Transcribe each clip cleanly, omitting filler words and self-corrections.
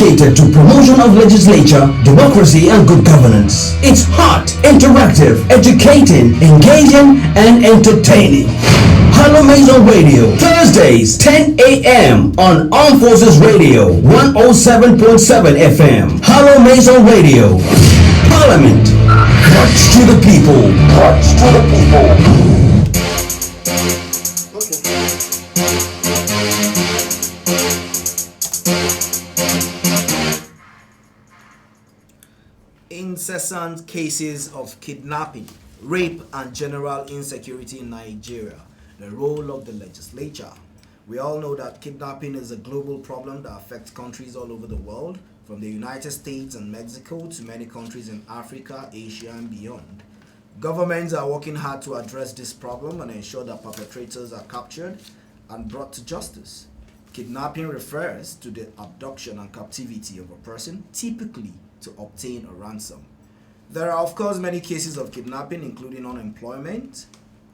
dedicated to promotion of legislature, democracy, and good governance. It's hot, interactive, educating, engaging, and entertaining. Hallowmace on Radio, Thursdays, 10 a.m. on Armed Forces Radio, 107.7 FM. Hallowmace on Radio. Parliament. Watch to the people. Watch to the people. Incessant cases of kidnapping, rape, and general insecurity in Nigeria. The role of the legislature. We all know that kidnapping is a global problem that affects countries all over the world, from the United States and Mexico to many countries in Africa, Asia, and beyond. Governments are working hard to address this problem and ensure that perpetrators are captured and brought to justice. Kidnapping refers to the abduction and captivity of a person, typically to obtain a ransom. There are, of course, many cases of kidnapping, including unemployment,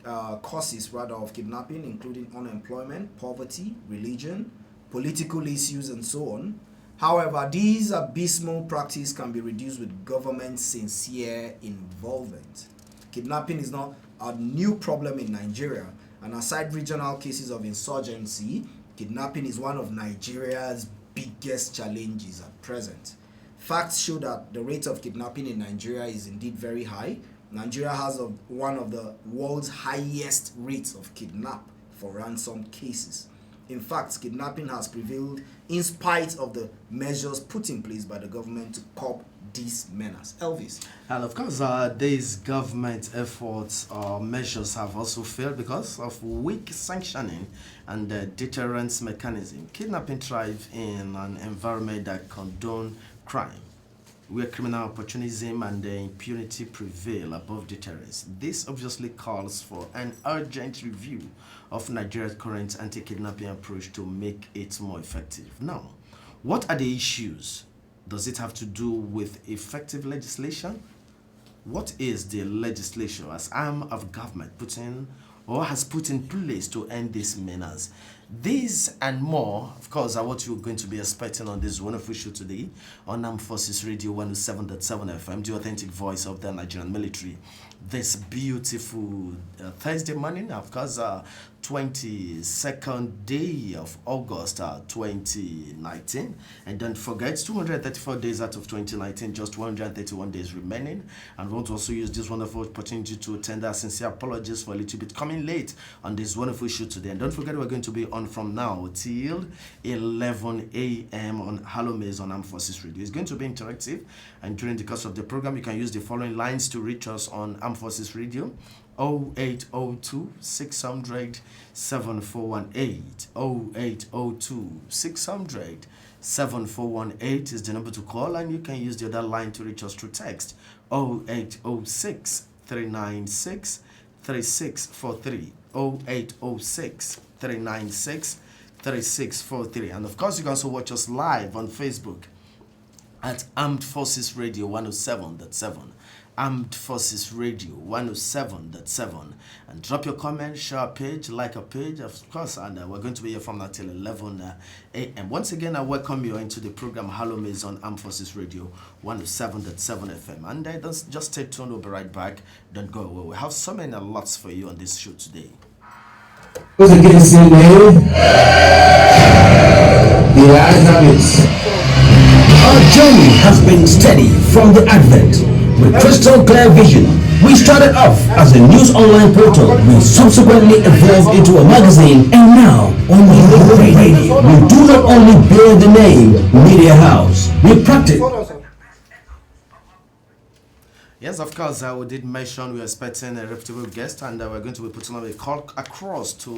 causes of kidnapping, including unemployment, poverty, religion, political issues, and so on. However, these abysmal practices can be reduced with government's sincere involvement. Kidnapping is not a new problem in Nigeria, and aside regional cases of insurgency, kidnapping is one of Nigeria's biggest challenges at present. Facts show that the rate of kidnapping in Nigeria is indeed very high. Nigeria has one of the world's highest rates of kidnap for ransom cases. In fact, kidnapping has prevailed in spite of the measures put in place by the government to curb these menace. Elvis. And of course, these government efforts or measures have also failed because of weak sanctioning and deterrence mechanism. Kidnapping thrives in an environment that condones crime, where criminal opportunism and impunity prevail above deterrence. This obviously calls for an urgent review of Nigeria's current anti-kidnapping approach to make it more effective. Now, what are the issues? Does it have to do with effective legislation? What is the legislation as arm of government has put in place to end this menace? These and more, of course, are what you're going to be expecting on this wonderful show today on Armed Forces Radio 107.7 FM, the authentic voice of the Nigerian military. This beautiful Thursday morning, of course, 22nd day of August 2019. And don't forget, 234 days out of 2019, just 131 days remaining. And we want to also use this wonderful opportunity to tender sincere apologies for a little bit coming late on this wonderful show today. And don't forget, we're going to be on from now till 11 a.m. on Hallowmace on Armed Forces Radio. It's going to be interactive, and during the course of the program, you can use the following lines to reach us on Armed Forces Radio: 0802 600 7418. 0802 600 7418 is the number to call, and you can use the other line to reach us through text: 0806 396 3643. 0806 396 3643. And of course, you can also watch us live on Facebook at Armed Forces Radio 107.7. Armed Forces Radio 107.7. And drop your comment, share a page, like a page, of course, and we're going to be here from now till 11 a.m. Once again, I welcome you into the program Hallowmace on Armed Forces Radio 107.7 FM. And just stay tuned, we'll be right back. Don't go away. We have so many lots for you on this show today. Who's against your name? The eyes have it. Our journey has been steady from the advent. With crystal clear vision, we started off as a news online portal. We subsequently evolved into a magazine, and now on the radio, we do not only bear the name Media House, we practice. Yes, of course, we did mention we are expecting a reputable guest, and we're going to be putting on a call across to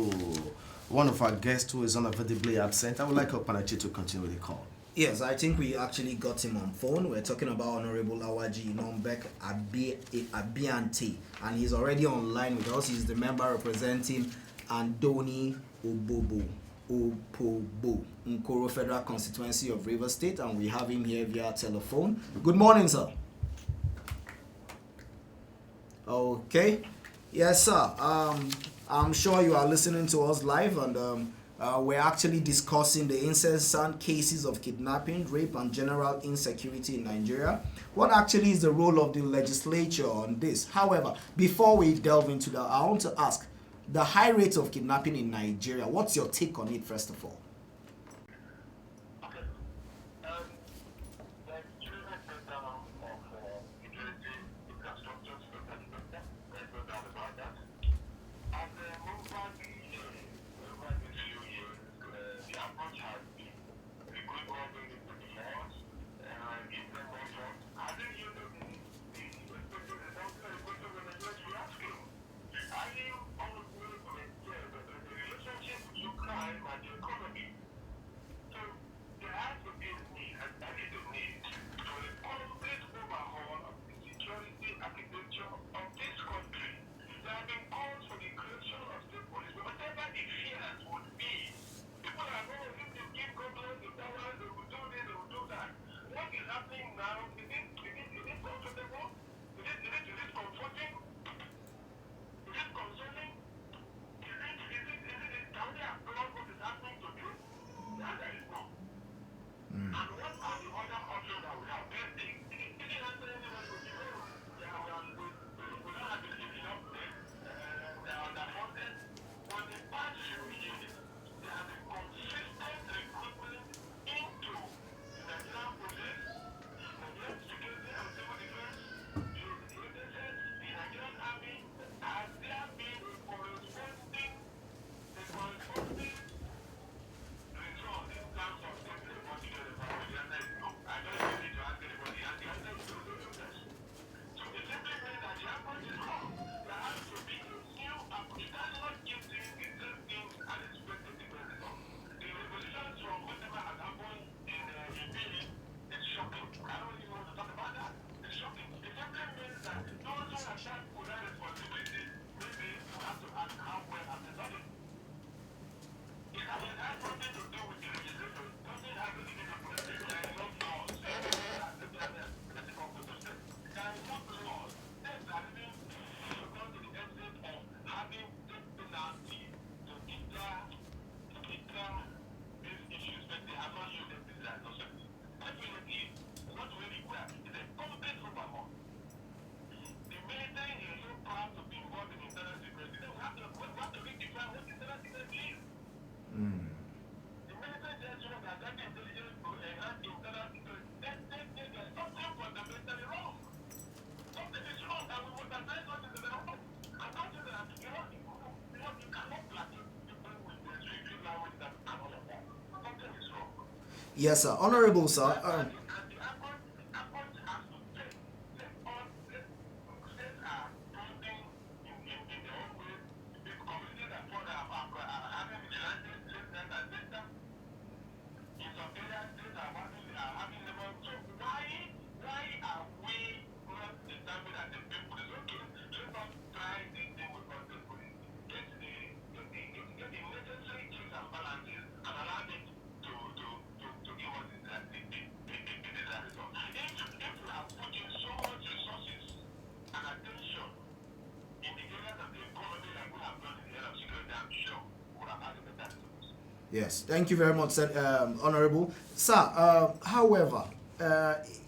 one of our guests who is unavoidably absent. I would like Opanachi to continue with the call. Yes, I think we actually got him on phone. We're talking about Honorable Awaji Nombek Abiante, and he's already online with us. He's the member representing Andoni Opobo, Nkoro Federal Constituency of Rivers State, and we have him here via telephone. Good morning, sir. Okay. Yes, sir. I'm sure you are listening to us live, and We're actually discussing the incessant cases of kidnapping, rape, and general insecurity in Nigeria. What actually is the role of the legislature on this? However, before we delve into that, I want to ask the high rate of kidnapping in Nigeria. What's your take on it, first of all? Yes, sir. Honorable, sir. Yes, thank you very much, Honorable. Sir, however,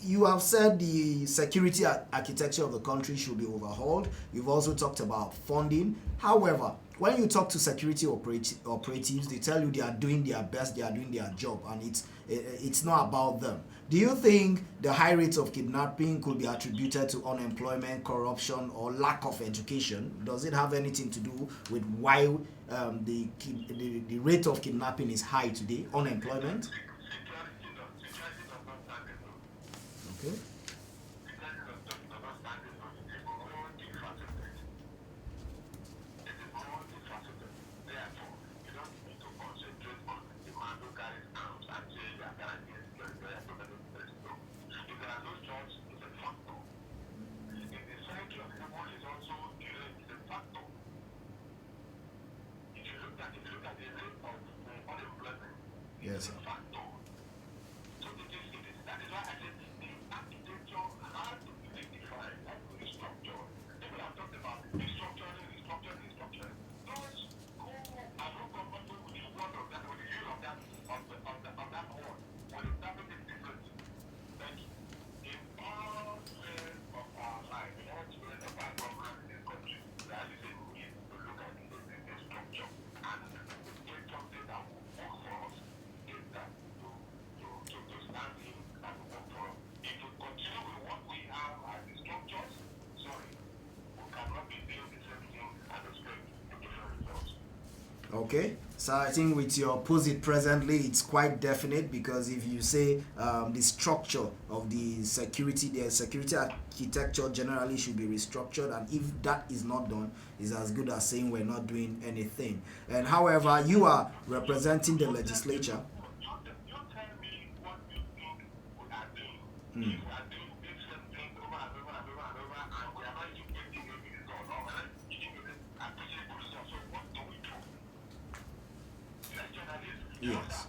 you have said the security architecture of the country should be overhauled. You've also talked about funding. However, when you talk to security operatives, they tell you they are doing their best, they are doing their job, and it's not about them. Do you think the high rates of kidnapping could be attributed to unemployment, corruption, or lack of education? Does it have anything to do with why the rate of kidnapping is high today? Unemployment? Okay. Yes, sir. Okay, so I think with your posit presently, it's quite definite, because if you say the structure of the security architecture generally should be restructured, and if that is not done, is as good as saying we're not doing anything. And however, you are representing the legislature. Mm. Yes.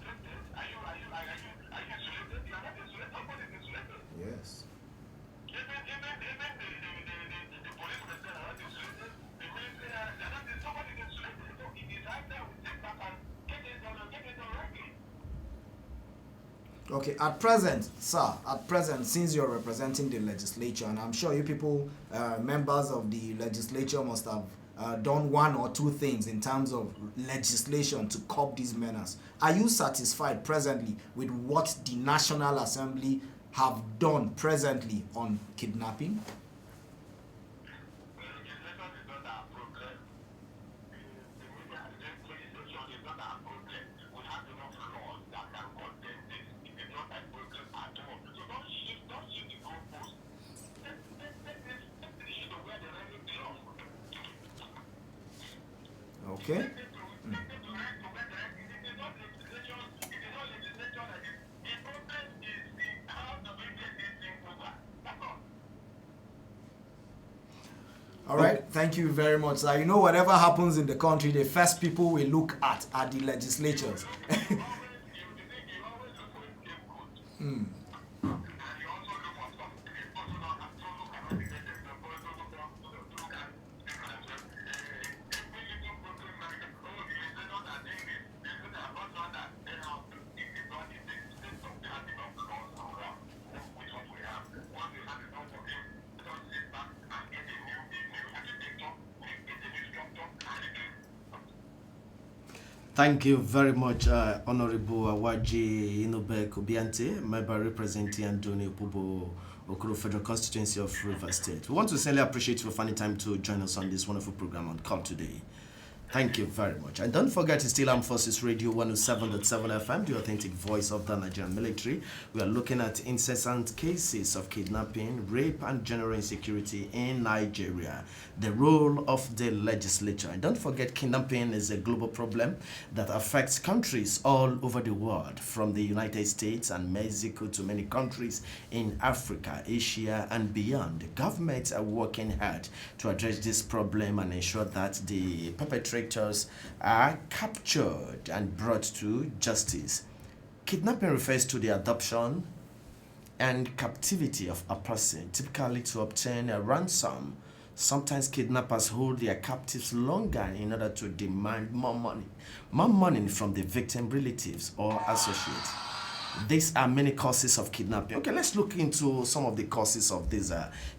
Yes. Okay, at present, sir, since you're representing the legislature, and I'm sure you people, members of the legislature, must have done one or two things in terms of legislation to curb these menace. Are you satisfied presently with what the National Assembly have done presently on kidnapping? Okay. All right, thank you very much, sir. You know, whatever happens in the country, the first people we look at are the legislatures. Mm. Thank you very much, Honorable Awaji Inobe Kobiante, member representing Andoni Opubo Okoro Federal Constituency of Rivers State. We want to sincerely appreciate you for finding time to join us on this wonderful program on Call Today. Thank you very much. And don't forget to still Armed Forces Radio 107.7 FM, the authentic voice of the Nigerian military. We are looking at incessant cases of kidnapping, rape, and general insecurity in Nigeria. The role of the legislature. And don't forget, kidnapping is a global problem that affects countries all over the world, from the United States and Mexico to many countries in Africa, Asia, and beyond. Governments are working hard to address this problem and ensure that the perpetrators are captured and brought to justice. Kidnapping refers to the adoption and captivity of a person, typically to obtain a ransom. Sometimes kidnappers hold their captives longer in order to demand more money from the victim relatives or associates. These are many causes of kidnapping. Okay, let's look into some of the causes of this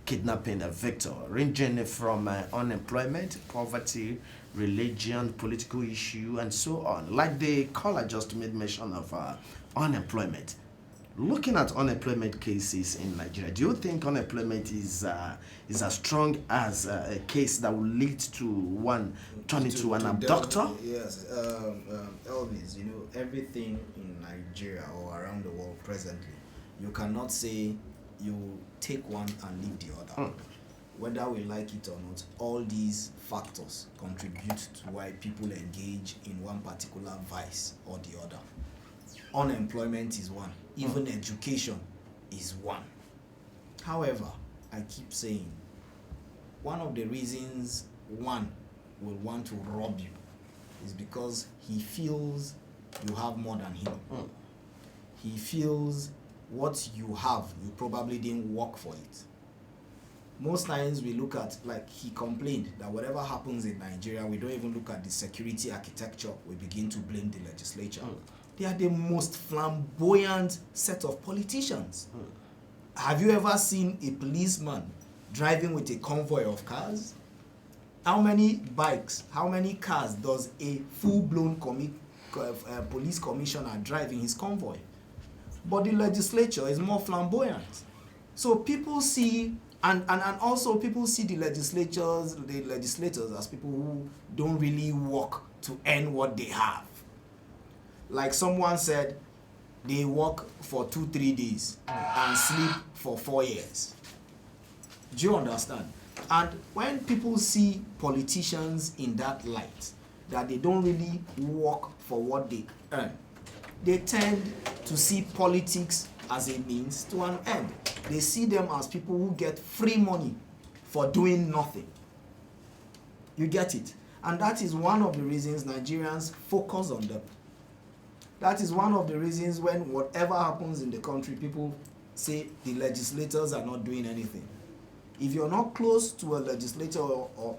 kidnapping victim, ranging from unemployment, poverty, religion, political issue, and so on. Like the caller just made mention of unemployment. Looking at unemployment cases in Nigeria, do you think unemployment is as strong as a case that will lead to one turning to an abductor? Yes, Elvis, you know, everything in Nigeria or around the world presently, you cannot say you take one and leave the other. Whether we like it or not, all these factors contribute to why people engage in one particular vice or the other. Unemployment is one. Even education is one. However, I keep saying, one of the reasons one will want to rob you is because he feels you have more than him. He feels what you have, you probably didn't work for it. Most times we look at, like he complained, that whatever happens in Nigeria, we don't even look at the security architecture, we begin to blame the legislature. They are the most flamboyant set of politicians. Have you ever seen a policeman driving with a convoy of cars? How many bikes, how many cars does a full-blown police commissioner drive in his convoy? But the legislature is more flamboyant. So people see And also people see the legislators as people who don't really work to earn what they have. Like someone said, they work for 2-3 days and sleep for 4 years. Do you understand? And when people see politicians in that light, that they don't really work for what they earn, they tend to see politics as a means to an end. They see them as people who get free money for doing nothing. You get it? And that is one of the reasons Nigerians focus on them. That is one of the reasons when whatever happens in the country, people say the legislators are not doing anything. If you're not close to a legislator or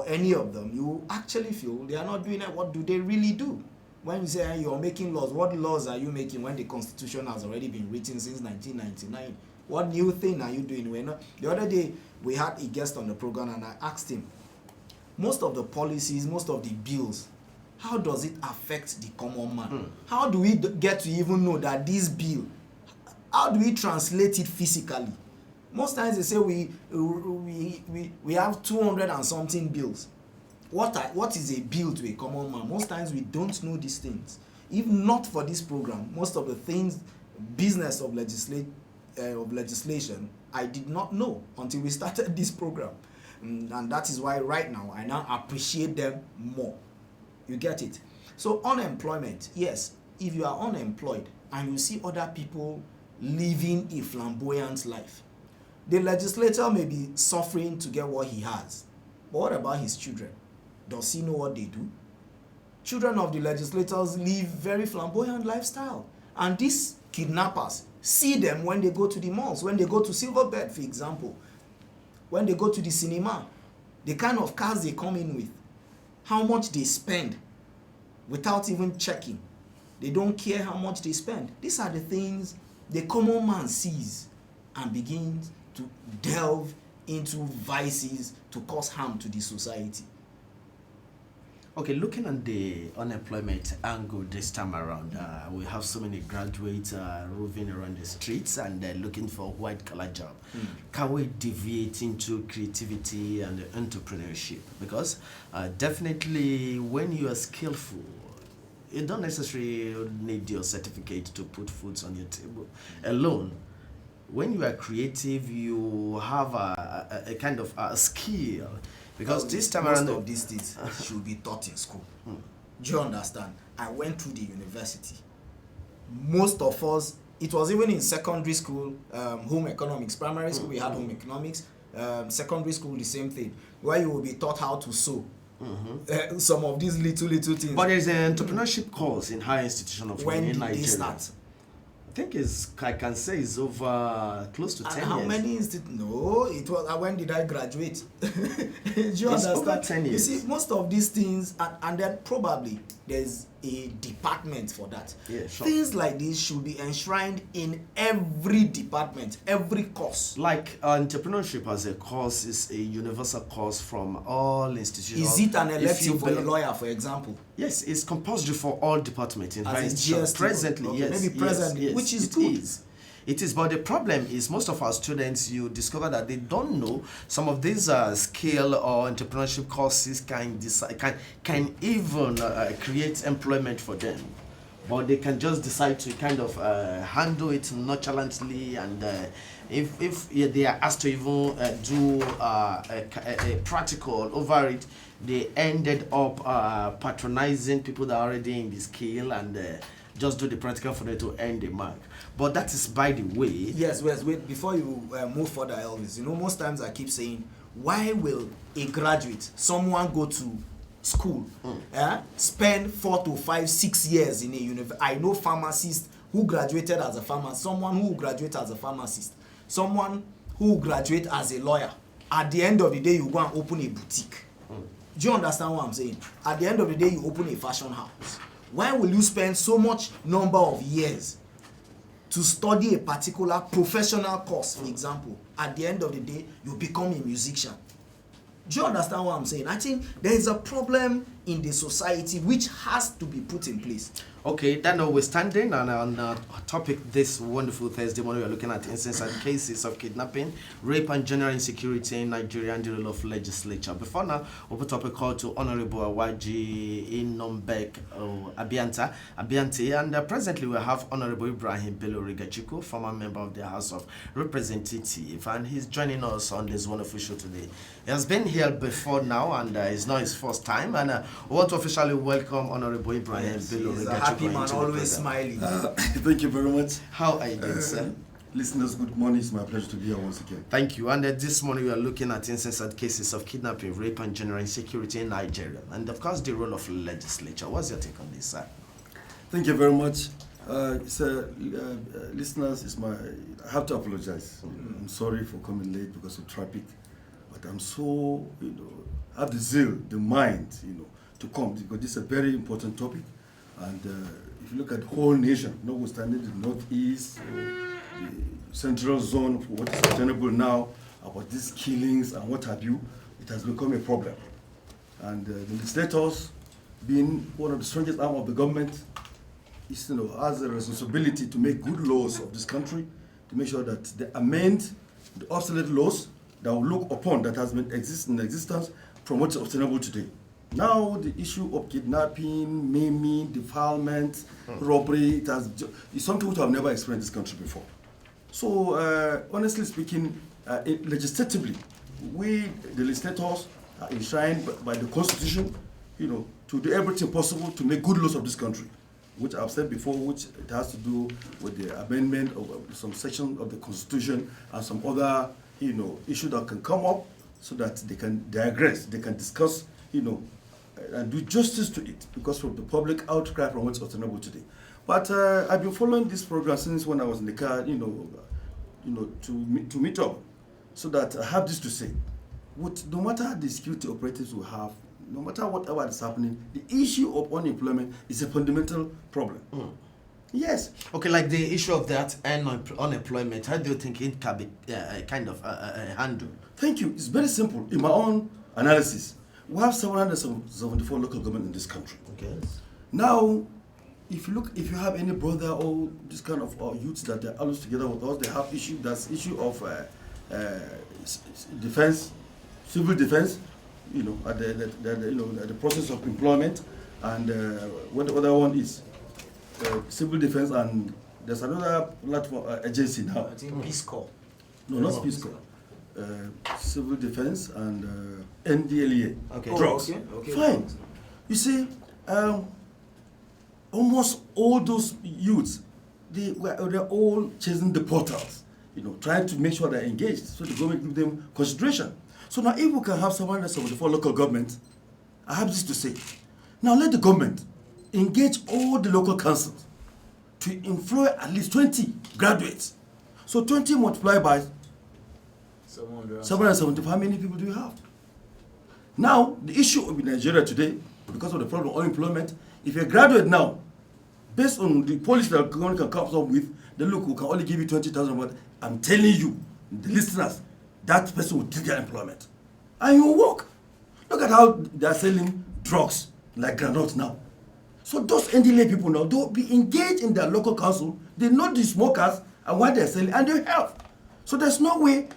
any of them, you actually feel they are not doing it. What do they really do? When you say hey, you're making laws, what laws are you making when the Constitution has already been written since 1999? What new thing are you doing? The other day, we had a guest on the program and I asked him, most of the policies, most of the bills, how does it affect the common man? How do we get to even know that this bill, how do we translate it physically? Most times they say we have 200 and something bills. What is a bill to a common man? Most times we don't know these things. If not for this program, most of the things, business of legislation, I did not know until we started this program. And that is why right now, I now appreciate them more. You get it? So unemployment, yes, if you are unemployed and you see other people living a flamboyant life, the legislator may be suffering to get what he has. But what about his children? Does he know what they do? Children of the legislators live very flamboyant lifestyle. And these kidnappers see them when they go to the malls, when they go to Silverbird, for example, when they go to the cinema, the kind of cars they come in with, how much they spend without even checking. They don't care how much they spend. These are the things the common man sees and begins to delve into vices to cause harm to the society. Okay, looking at the unemployment angle this time around, we have so many graduates roving around the streets and looking for a white-collar job. Can we deviate into creativity and entrepreneurship? Because definitely when you are skillful, you don't necessarily need your certificate to put foods on your table alone. When you are creative, you have a kind of a skill. Because this time around, most of these things should be taught in school. Do you understand? I went through the university. Most of us, it was even in secondary school, home economics. Primary school, we had home economics. Secondary school, the same thing, where you will be taught how to sew. Some of these little things. But there's an entrepreneurship course in higher institution of when in did Nigeria. they start? I think I can say it's over close to 10 years. How many No, it was. When did I graduate? Do you understand? Over 10 years. You see, most of these things, and then probably there's a department for that. Yeah, sure. Things like this should be enshrined in every department, every course. Like entrepreneurship as a course is a universal course from all institutions. Is it an elective for a lawyer, for example? Yes, it's compulsory for all departments in higher As institutions. GST, Presently, okay, yes. maybe presently, yes, which is it good. It is, but the problem is most of our students, you discover that they don't know some of these skill or entrepreneurship courses can even create employment for them. But they can just decide to kind of handle it nonchalantly, and if they are asked to even do a practical over it, they ended up patronizing people that are already in the skill and just do the practical for them to earn the mark. But that is by the way. Yes, wait, before you move further, Elvis, most times I keep saying, why will a graduate, someone go to school, spend 4 to 5, 6 years in a university? I know pharmacists who graduated as a pharmacist, someone who graduated as a pharmacist, someone who graduated as a lawyer. At the end of the day, you go and open a boutique. Do you understand what I'm saying? At the end of the day, you open a fashion house. Why will you spend so much number of years to study a particular professional course, for example? At the end of the day, you become a musician. Do you understand what I'm saying? I think there is a problem in the society which has to be put in place. Okay, that notwithstanding, and on the topic this wonderful Thursday morning, we are looking at instances and cases of kidnapping, rape, and general insecurity in Nigeria and the role of legislature. Before now, we put up a call to Honorable Awaji Inombek Abiante, and presently we have Honorable Ibrahim Bello Rigachukun, former member of the House of Representatives, and he's joining us on this wonderful show today. He has been here before now, and it's not his first time, and we want to officially welcome Honorable Ibrahim Bello Rigachukun. Happy man, always smiling. Thank you very much. How are you doing, sir? Listeners, good morning. It's my pleasure to be here once again. Thank you. And this morning we are looking at instances and cases of kidnapping, rape, and general insecurity in Nigeria. And of course, the role of legislature. What's your take on this, sir? Thank you very much. Listeners, I have to apologize. I'm sorry for coming late because of traffic. But I'm so, I have the zeal, the mind, to come because this is a very important topic. And if you look at the whole nation, notwithstanding the northeast, the central zone, for what is sustainable now, about these killings and what have you, it has become a problem. And the legislators, being one of the strongest arm of the government, has a responsibility to make good laws of this country, to make sure that they amend the obsolete laws that will look upon that has been in existence from what's obtainable today. Now the issue of kidnapping, maiming, defilement, robbery, it's something which I've never experienced in this country before. So honestly speaking, legislatively, we, the legislators, are enshrined by the Constitution, to do everything possible to make good laws of this country, which I've said before, which it has to do with the amendment of some section of the Constitution and some other, issue that can come up so that they can digress, they can discuss, and do justice to it because of the public outcry from what's sustainable today. But I've been following this program since when I was in the car, to meet up, so that I have this to say. No matter the security operatives we have, no matter whatever is happening, the issue of unemployment is a fundamental problem. Yes. Okay, like the issue of that unemployment, how do you think it can be handled? Thank you. It's very simple. In my own analysis, we have 774 local government in this country. Okay. Now, if you have any brother or this kind of youths that they're always together with us, they have issue of defense, civil defense, at the process of employment, and what the other one is civil defense, and there's another platform agency now. I think Peace Corps. No, not Peace Corps. Civil defense and NDLEA. Okay. Drugs. Okay. Fine. You see, almost all those youths, they're all chasing the portals, trying to make sure they're engaged, so the government give them consideration. So now if we can have 774 local governments, I have this to say. Now let the government engage all the local councils to employ at least 20 graduates. So 20 multiplied by 770, how many people do you have? Now, the issue of Nigeria today, because of the problem of unemployment, if you're a graduate now, based on the policy that the government can come up with, then look, we can only give you 20,000, but I'm telling you, the listeners, that person will take their employment. And you will work. Look at how they're selling drugs like granola now. So those NDLA people now, they'll be engaged in their local council, they know the smokers and what they're selling, and they help. So there's no way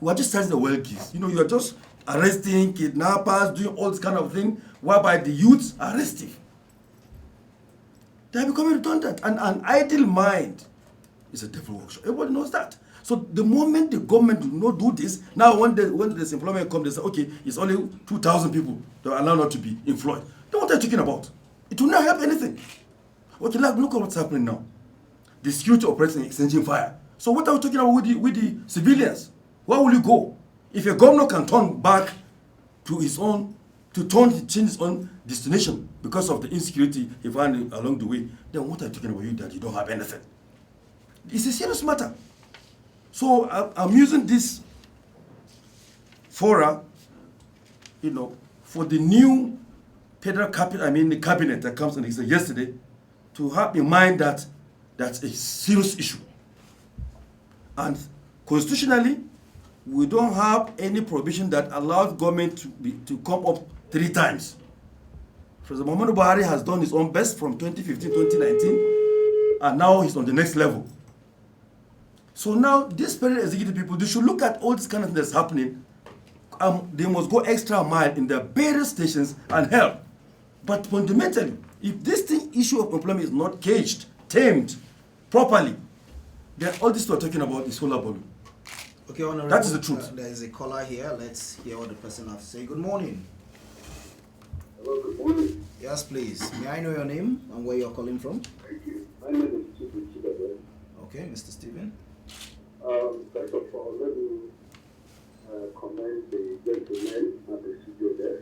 we're just starting the well geese. You're just arresting kidnappers, doing all this kind of thing, whereby the youths are restive. They're becoming redundant. And an idle mind is a devil workshop. Everybody knows that. So the moment the government do not do this, now when this employment comes, they say, okay, it's only 2,000 people that are allowed not to be employed. Then what are you talking about? It will not help anything. Okay, look at what's happening now. The security operation is exchanging fire. So what are we talking about with the civilians? Where will you go? If a governor can turn back to change his own destination because of the insecurity he found along the way, then what are you talking about you that you don't have anything? It's a serious matter. So I'm using this fora, for the new federal the cabinet that comes in yesterday, to have in mind that that's a serious issue. And constitutionally, we don't have any provision that allows government to come up 3 times. President Muhammadu Buhari has done his own best from 2015, 2019, and now he's on the next level. So now, these federal executive people, they should look at all this kind of thing that's happening. They must go extra mile in their various stations and help. But fundamentally, if this issue of employment is not caged, tamed properly, then all this we're talking about is solar balloon. Okay, Honorable. That is the truth. There is a caller here. Let's hear what the person has to say. Good morning. Hello, good morning. Yes, please. May I know your name and where you're calling from? Thank you. My name is Stephen. Okay, Mr. Stephen. First of all, let me commend the gentleman at the studio there.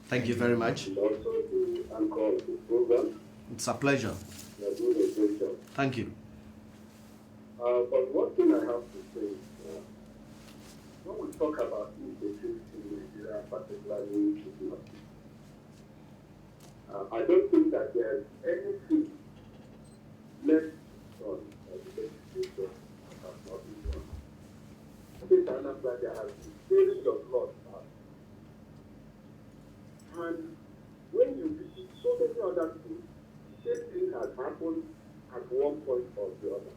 Thank you very much. And also the anchor of the program. It's a pleasure. They are doing a great job. Thank you. But one thing I have to say is, when we talk about insecurity in Nigeria, particularly kidnapping, I don't think that there's anything left on the legislation that has not been done. I think that there has been series of laws passed. And when you visit so many other things, the same thing has happened at one point or the other.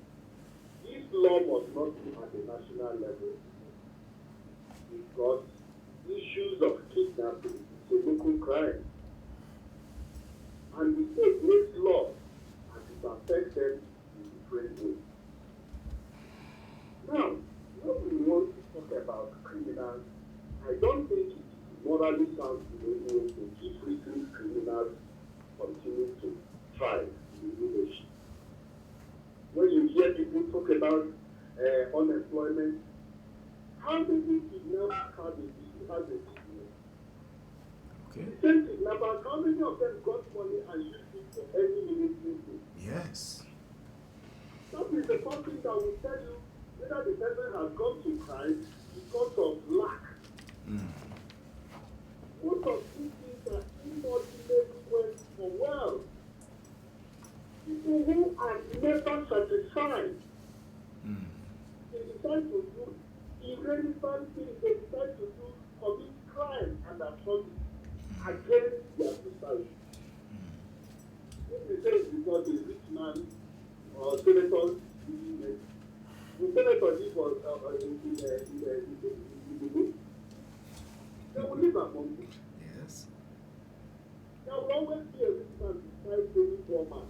This law must not be at the national level because issues of kidnapping is a local crime. And the state makes law and it affects them in different ways. Now, when we want to talk about criminals, I don't think it morally sounds in any way to keep recent criminals continue to thrive in the village. When you hear people talk about unemployment, how many kidnappers have a business? Okay. The same kidnappers, how many of them got money and used it for any military thing? Yes. That is the first thing that will tell you whether the person has gone to crime because of lack. Most of these things are inordinate quest for wealth. People who are never satisfied, they decide to do irrelevant things, they decide to do commit crime and assault against their society. If they say it's because a rich man or senators, the senator did was in the book, they will live among you. Yes. There will always be a rich man beside any poor man.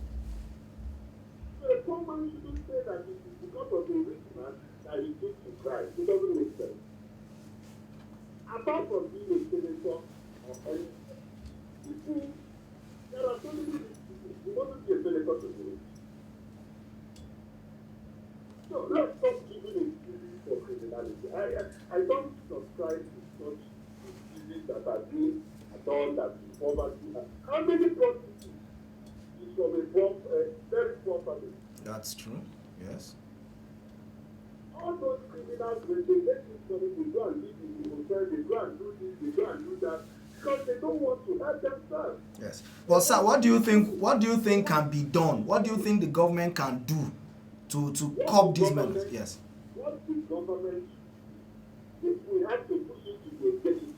So a poor man shouldn't say that it is because of a rich man that he took to Christ. It doesn't make sense. Apart from being a senator or anything, people, there are so many people. You want to be a senator to do it. So let's stop giving excuses for criminality. I don't subscribe to such excuses that are being done that is poverty. How many prostitutes is from a very poor family? That's true. Yes. All those criminals, when they get this money, they go and live in the hotel, they go and do this, they go and do that, because they don't want to help themselves. Yes. Well, sir, what do you think can be done? What do you think the government can do to curb these men? Yes. What the government, if we have to push it to the executive,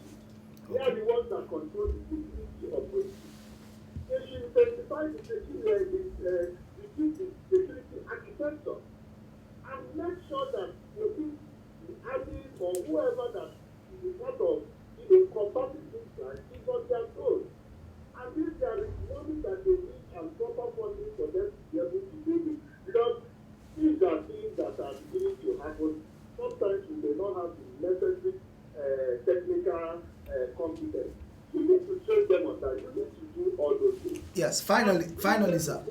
they are the ones that control the security operation. They should intensify the security architecture and make sure that the army or whoever that is part of combating this crime is on their toes. And if there is money that they need and proper funding for them to be able to do it, because these are things that are beginning to happen. Sometimes we may not have the necessary technical competence. You need to train them on that. You need to do all those things. Yes. Finally, sir.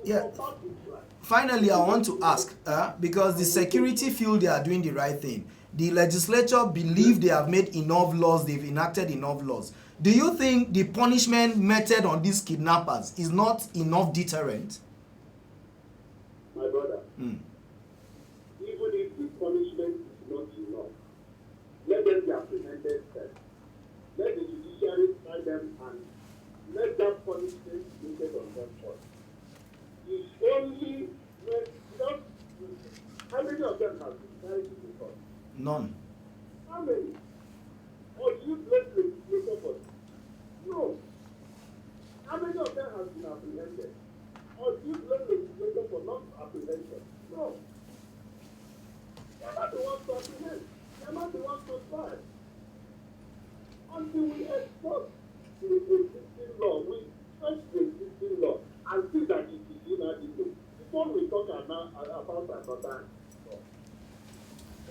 Yeah. Finally, I want to ask, because the security feel they are doing the right thing. The legislature believe they have made enough laws, they've enacted enough laws. Do you think the punishment meted on these kidnappers is not enough deterrent? My brother, even if the punishment is not enough, let them be apprehended first. Let the judiciary try them and let that punishment be meted on them first. It's only when, how many of them have been tried before? None. How many? Or do you blame the legislator for it? No. ones to apprehend. They are not the ones to try. Until we export the existing law, we touch the existing law and see that it is inadequate. Before we talk about another law.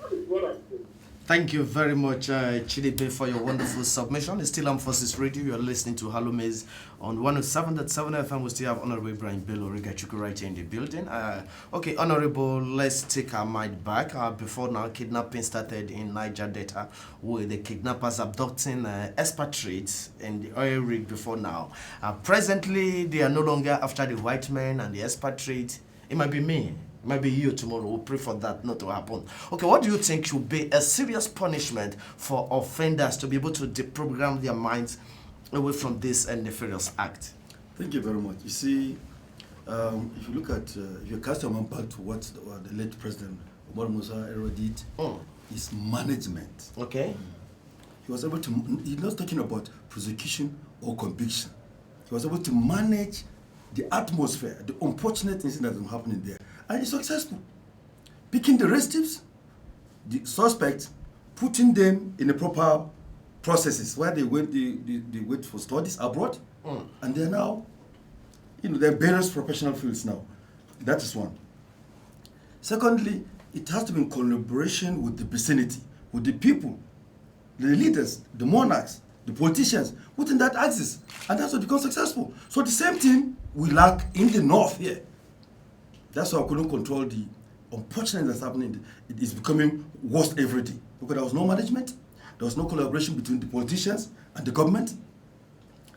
That is what I'm saying. Thank you very much, Chidibe, for your wonderful submission. It's still Armed Forces Radio. You're listening to Hallowmace on 107.7 FM. We still have Honorable Ibrahim Bello, Rigachukun right here in the building. Okay, Honorable, let's take our mind back. Before now, kidnapping started in Niger Delta, with the kidnappers abducting expatriates in the oil rig before now. Presently, they are no longer after the white men and the expatriates. It might be me. Maybe you tomorrow. We'll pray for that not to happen. Okay, what do you think should be a serious punishment for offenders to be able to deprogram their minds away from this nefarious act? Thank you very much. You see, if you look at, if you cast your mind back to what the late President Omar Musa Ero did, is management. Okay. He was able to, he's not talking about prosecution or conviction. He was able to manage the atmosphere, the unfortunate incident that was happening there. And he's successful. Picking the restives, the suspects, putting them in the proper processes where they went for studies abroad, and they're now, they're various professional fields now. That is one. Secondly, it has to be in collaboration with the vicinity, with the people, the leaders, the monarchs, the politicians, within that axis, and that's what becomes successful. So the same thing we lack in the north here. That's why I couldn't control the unfortunate that's happening. It is becoming worse every day because there was no management, there was no collaboration between the politicians and the government.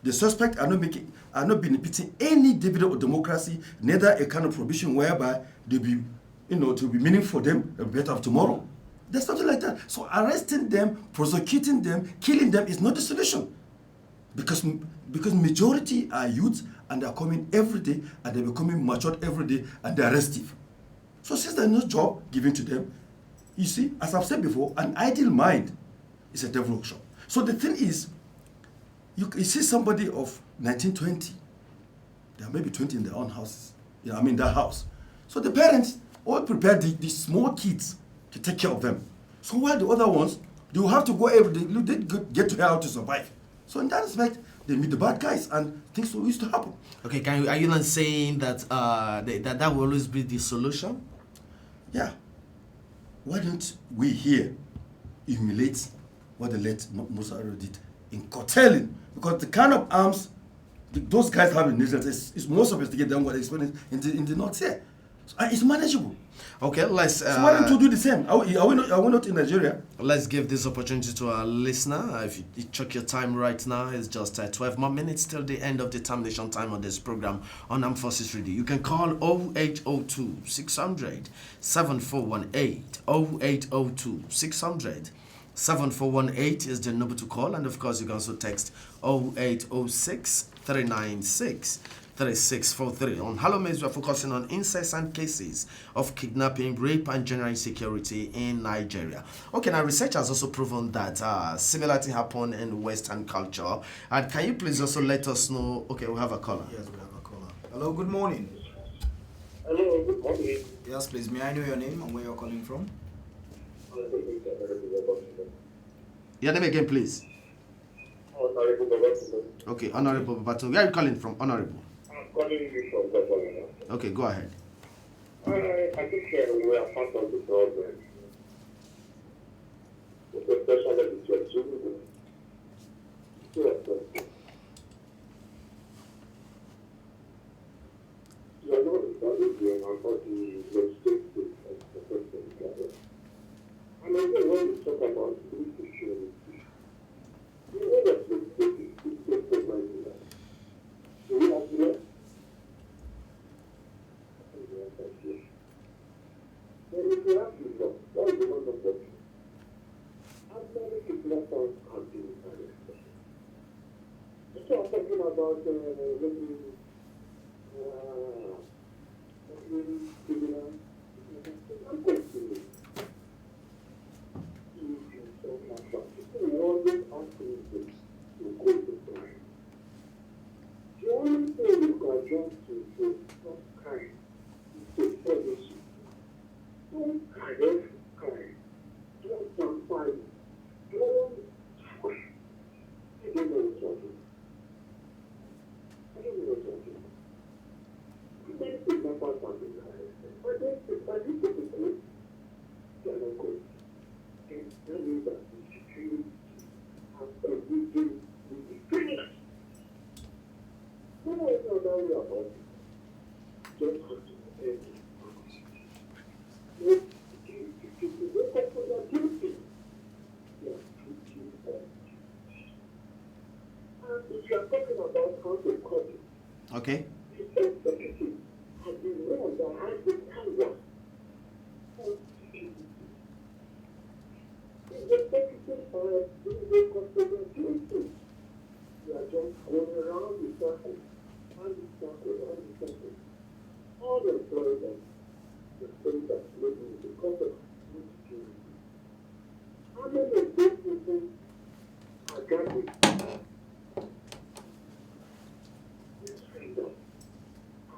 The suspects are not benefiting any dividend of democracy, neither a kind of provision whereby they'll be, to be meaningful for them, a better of tomorrow. There's nothing like that. So arresting them, prosecuting them, killing them is not the solution. Because majority are youths and they are coming every day and they're becoming matured every day and they're restive. So since there's no job given to them, you see, as I've said before, an idle mind is a devil workshop. So the thing is, you see somebody of 1920, they are maybe 20 in their own houses, their house. So the parents all prepare the small kids to take care of them. So while the other ones, they will have to go every day, they get to how to survive. So in that respect, they meet the bad guys and things will used to happen. Okay, are you not saying that that will always be the solution? Yeah. Why don't we here emulate what the late Musa did in curtailing? Because the kind of arms those guys have in Nigeria is more sophisticated than what they experience in the north here. So, it's manageable. Okay, let's. So why don't you do the same? Are we not in Nigeria? Let's give this opportunity to our listener. If you check your time right now, it's just 12 more minutes till the end of the termination time on this program on Armed Forces Radio. You can call 0802 600 7418. 0802 600 7418 is the number to call, and of course you can also text 0806 396 3643. On Hallowmace, we are focusing on incessant cases of kidnapping, rape, and general insecurity in Nigeria. Okay, now research has also proven that similar thing happened in Western culture. And can you please also let us know? Okay, we have a caller. Yes, we have a caller. Hello, good morning. Hello, good morning. Yes, please. May I know your name and where you're calling from? Your name again, please. Okay, Honorable Babatunde. Where are you calling from, Honorable? I'm calling you from Ghana. Okay, go ahead. I think we are part of the problem. Especially the children. You are not studying about the legislative and then when we talk about this issue, you know that the state is recognizing that. Do we have to know? Then if you have to know, what is the one of them? How many kidnappers have been arrested? So I'm talking about criminal. I'm continuing. We always ask them to go to crime. The only thing we can do to stop crime is to fellowship. Don't carry crime. conquest. And that means that the security has everything will be finished. No one is not worried about it. Just have to prepare it. If you wake up for your duty, you are putting on duty. And if you are talking about how to cut it, Okay. the executive has been one that has the power of security. The executive are doing the customer duty. You are just going around the circle, and the circle, and the circle. All the employment, the things that living because of insecurity. How many of those people are gathered? This freedom.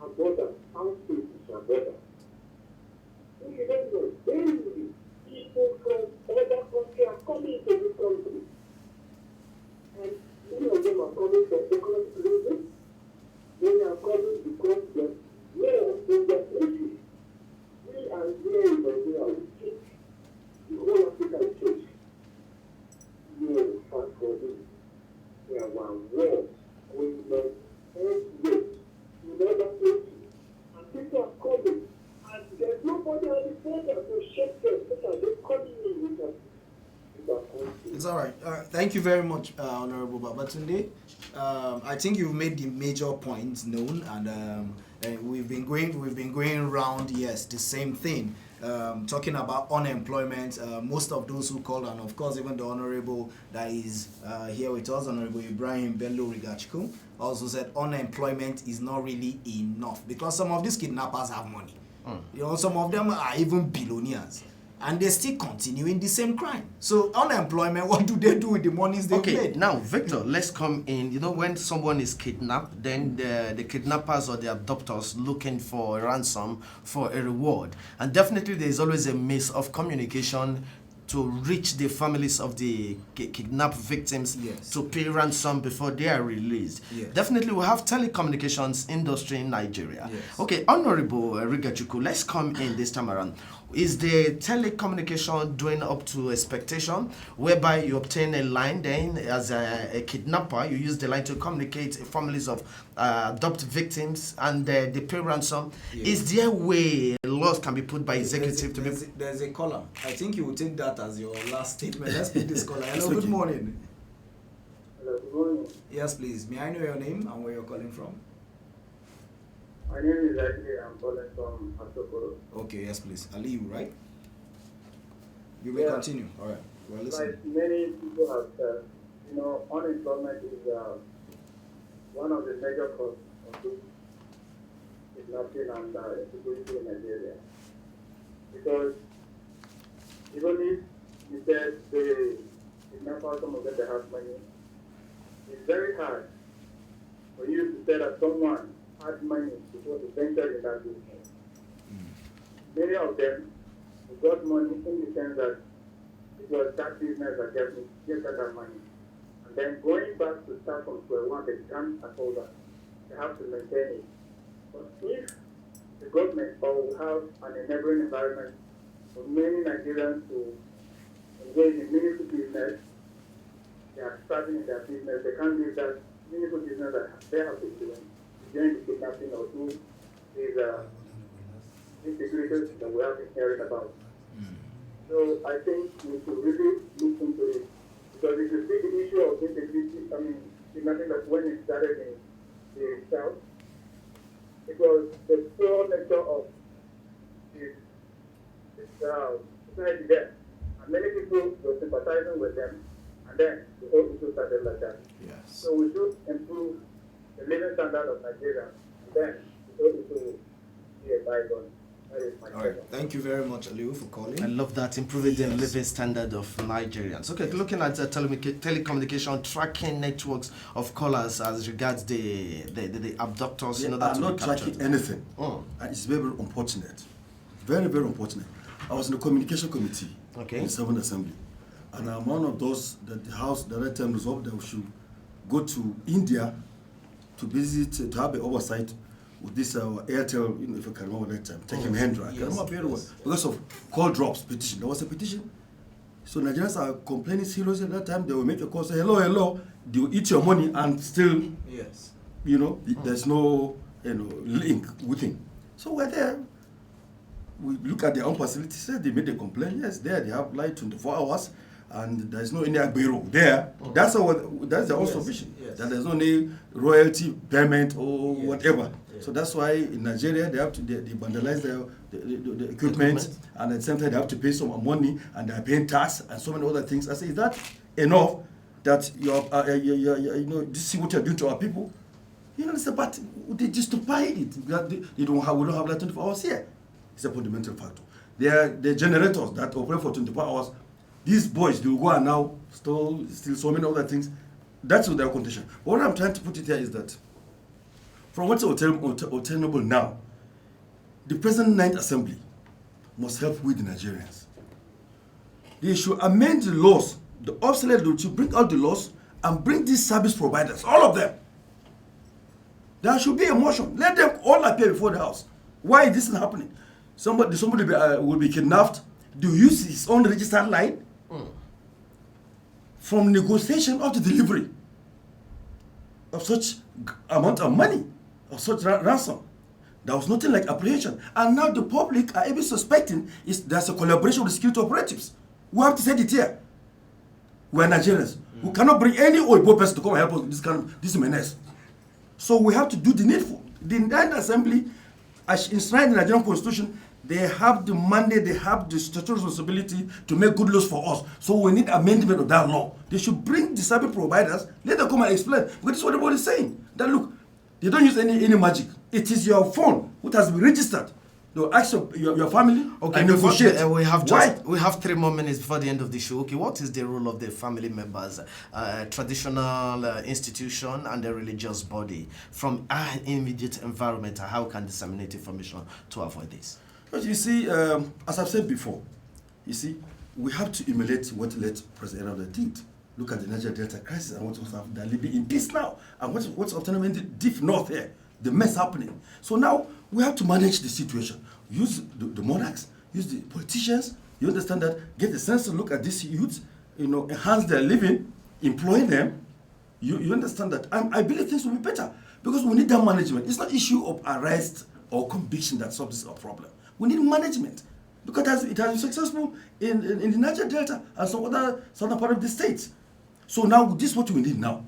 Our border, our state is our border. We don't know, daily people from other countries are coming to this country. And many of them are coming from economic reasons. Many are coming because the law in their places. We are here in Nigeria, we take the whole African church. We will fight for this. There are wars going on everywhere in other places. And people are coming. And there's nobody on the border to shake them. People are just coming in with us. It's all right. Thank you very much, Honorable Babatunde. I think you've made the major points known, and we've been going around. Yes, the same thing. Talking about unemployment. Most of those who called, and of course even the Honorable that is here with us, Honorable Ibrahim Bello Rigachukun, also said unemployment is not really enough because some of these kidnappers have money. You know, some of them are even billionaires. And they still continue in the same crime. So unemployment, what do they do with the monies they made? Now, Victor, let's come in. You know, when someone is kidnapped, then the kidnappers or the abductors looking for a ransom, for a reward. And definitely there is always a miss of communication to reach the families of the kidnapped victims, yes, to pay ransom before they are released. Yes. Definitely we have telecommunications industry in Nigeria. Yes. Okay, Honorable Rigachukun, let's come in this time around. Is the telecommunication doing up to expectation, whereby you obtain a line, then as a kidnapper, you use the line to communicate families of adopted victims and they pay ransom? Yes. Is there a way laws can be put by executive to be... There's a caller. I think you will take that as your last statement. Let's pick this caller. Hello, good morning. Hello, good morning. Yes, please. May I know your name and where you're calling from? My name is Ali. I'm calling from Asokoro. Okay, yes, please. Aliyu, right? You may continue. All right. Well, listen. Like many people have said, unemployment is one of the major causes of this kidnapping and insecurity in Nigeria. Because even if you said the kidnappers, some of them they have money, it's very hard for you to say that someone had money before they ventured in that business. Many of them got money in the sense that it was that business that gave them that money. And then going back to start from square one, they can't afford that. They have to maintain it. But if the government or will have an enabling environment for many Nigerians to engage in meaningful business, they are starting in their business, they can't leave that meaningful business that they have been doing during the kidnapping or do these insecurities that we have been hearing about. So I think we should really look into it. Because if you see the issue of insecurity, kidnapping, that when it started in the South, it was the poor nature of this society there. And many people were sympathizing with them, and then the whole issue started like that. Yes. So we should improve the living standard of Nigeria, and then the whole issue will be a bygone. That is my All right. Thank you very much, Aliyu, for calling. I love that, improving the Yes. living standard of Nigerians. Okay, looking at telecommunication tracking networks of callers as regards the abductors. They that are to be not captured. tracking anything. Oh. And it's very, very unfortunate. Very, very unfortunate. I was in the communication committee Okay. in the 7th Assembly. And I'm one of those that the House direct time resolved that we should go to India to visit, to have an oversight with this Airtel, if I can remember that time, taking Hendra. I can remember very well. Because of call drops petition. There was a petition. So Nigerians are complaining seriously at that time. They will make a call, say, hello. They will eat your money and still, there's no link within. So we're there. We look at their own facilities. They made a complaint. Yes, there they have light 24 hours. And there's no any agbero there. That's the whole sufficient. Yes. That there's no any royalty payment or whatever. Yes. So that's why in Nigeria they vandalize the equipment, and at the same time they have to pay some money, and they're paying tax and so many other things. I say, is that enough that this is what you're doing to our people? But they justify it. We don't have like 24 hours here. It's a fundamental factor. The generators that operate for 24 hours. These boys, they will go and now steal so many other things. That's their condition. What I'm trying to put it here is that from what's obtainable now, the present Ninth Assembly must help with the Nigerians. They should amend the laws, the obsolete laws, to bring out the laws and bring these service providers, all of them. There should be a motion. Let them all appear before the House. Why this is happening? Somebody will be kidnapped. Do you use his own registered line? From negotiation up to delivery of such amount of money, of such ransom. There was nothing like apprehension. And now the public are even suspecting there's a collaboration with the security operatives. We have to say it here. We are Nigerians. We cannot bring any old person to come and help us with this menace. So we have to do the needful. The Ninth Assembly, as enshrined in the Nigerian Constitution, they have the mandate, they have the statutory responsibility to make good laws for us. So we need amendment of that law. They should bring the service providers, let them come and explain. Because this is what everybody is saying. That look, they don't use any magic. It is your phone which has been registered. They'll ask your family and negotiate. We have 3 more minutes before the end of the show. Okay, what is the role of the family members, traditional institution and the religious body from our immediate environment? How can disseminate information to avoid this? But you see, as I've said before, we have to emulate what led President Erdogan did. Look at the Niger Delta crisis and what's happening. They're living in peace now. And what's happening in the deep north here, the mess happening. So now we have to manage the situation. Use the monarchs, use the politicians. You understand that? Get the sense to look at these youths, enhance their living, employ them. You understand that? I believe things will be better because we need that management. It's not issue of arrest or conviction that solves our problem. We need management because it has been successful in the Niger Delta and some other southern part of the states. So now this is what we need now,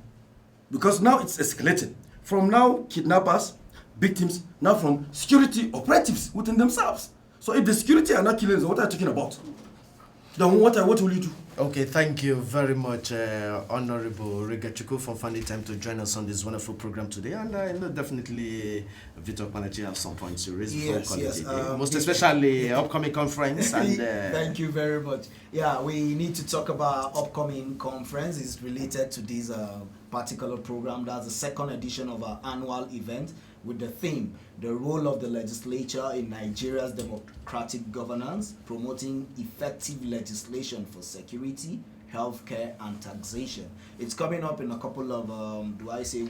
because now it's escalated from now kidnappers, victims, now from security operatives within themselves. So if the security are not killing us, what are you talking about? Then what will you do? Okay, thank you very much, Honorable Rigachukun, for finding time to join us on this wonderful program today. And I know definitely Victor Panachi have some points to raise before Yes. most especially upcoming conference. And thank you very much. Yeah, we need to talk about upcoming conference. It's related to this particular program. That's the second edition of our annual event with the theme, the role of the legislature in Nigeria's democratic governance, promoting effective legislation for security, healthcare, and taxation. It's coming up in a couple of,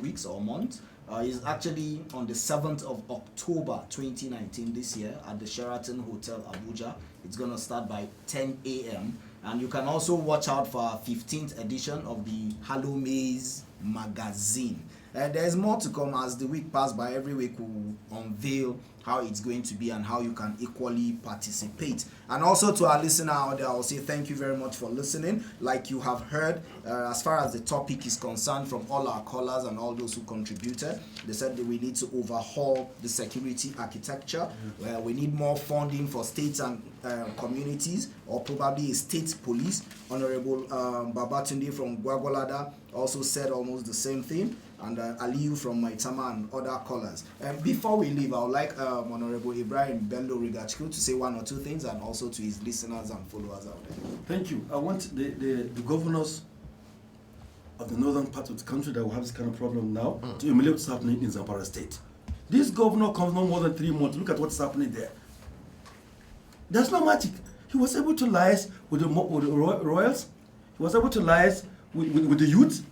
weeks or months. It's actually on the 7th of October 2019 this year at the Sheraton Hotel, Abuja. It's going to start by 10 a.m. And you can also watch out for our 15th edition of the Hallowmace magazine. There's more to come as the week passes by. Every week we'll unveil how it's going to be and how you can equally participate. And also to our listener out there, I'll say thank you very much for listening. Like you have heard, as far as the topic is concerned, from all our callers and all those who contributed, they said that we need to overhaul the security architecture. We need more funding for states and communities, or probably a state police. Honorable Babatunde from Gwagwalada also said almost the same thing, and Aliyu from Maitama and other callers. Before we leave, I would like Honorable Ibrahim Bello Rigachukun to say one or two things, and also to his listeners and followers out there. Thank you. I want the governors of the northern part of the country that will have this kind of problem now to emulate what's happening in Zamfara State. This governor comes no more than 3 months. Look at what's happening there. There's no magic. He was able to liaise with the royals. He was able to liaise with the youth.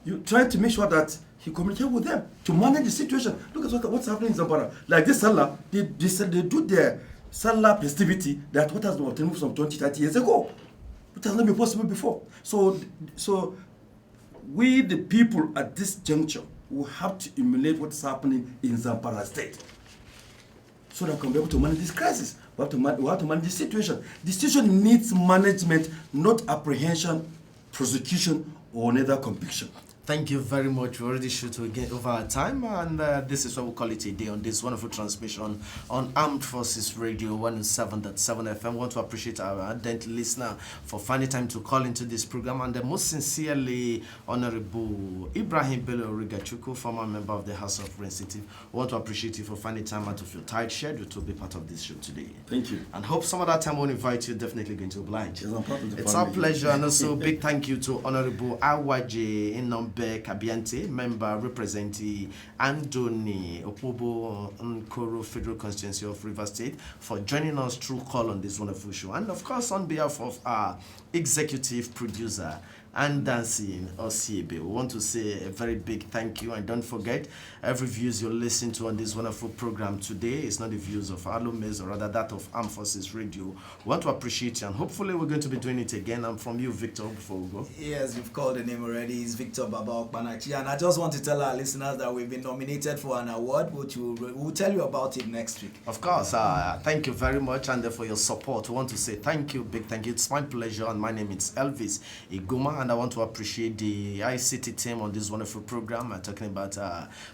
You try to make sure that he communicated with them to manage the situation. Look at what's happening in Zamfara. Like this Salah, they said they do their Salah festivity that what has been obtained from 20, 30 years ago. It has not been possible before. So we, the people at this juncture, will have to emulate what's happening in Zamfara state so that we can be able to manage this crisis. We have to manage the situation. The situation needs management, not apprehension, prosecution, or neither conviction. Thank you very much. We already shoot again over our time, and this is what we call it a day on this wonderful transmission on Armed Forces Radio 107.7 FM. I want to appreciate our ardent listener for finding time to call into this program, and most sincerely, Honorable Ibrahim Bello Rigachukun, former member of the House of Representatives. I want to appreciate you for finding time out of your tight schedule to be part of this show today. Thank you. And hope some other time we'll invite you. Definitely going to oblige. Yes, I'm part of the It's family. our pleasure, and also big thank you to Honorable Awaje Inombe Kabiante, member representing Andoni Opobo Nkoro Federal Constituency of Rivers State, for joining us through call on this wonderful show. And of course, on behalf of our executive producer and dancing Osiebe, we want to say a very big thank you. And don't forget, every views you listen to on this wonderful program today is not the views of Hallowmace, or rather that of Armed Forces Radio. We want to appreciate you, and hopefully we're going to be doing it again. I'm from you, Victor, before we go. Yes, you've called the name already. It's Victor Baba Okpanachi, and I just want to tell our listeners that we've been nominated for an award, which we'll tell you about it next week. Of course, thank you very much, and for your support. We want to say thank you, big thank you. It's my pleasure, and my name is Elvis Iguma, and I want to appreciate the ICT team on this wonderful program. I'm talking about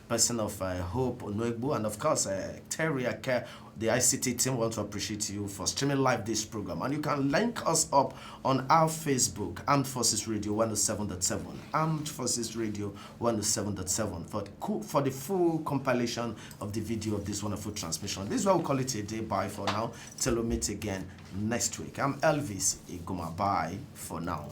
person of Hope Onwegbu, and of course, Terry Ake. The ICT team want to appreciate you for streaming live this program. And you can link us up on our Facebook, Armed Forces Radio 107.7, Armed Forces Radio 107.7 for the full compilation of the video of this wonderful transmission. This is why we call it a day. Bye for now. Till we meet again next week. I'm Elvis Iguma. Bye for now.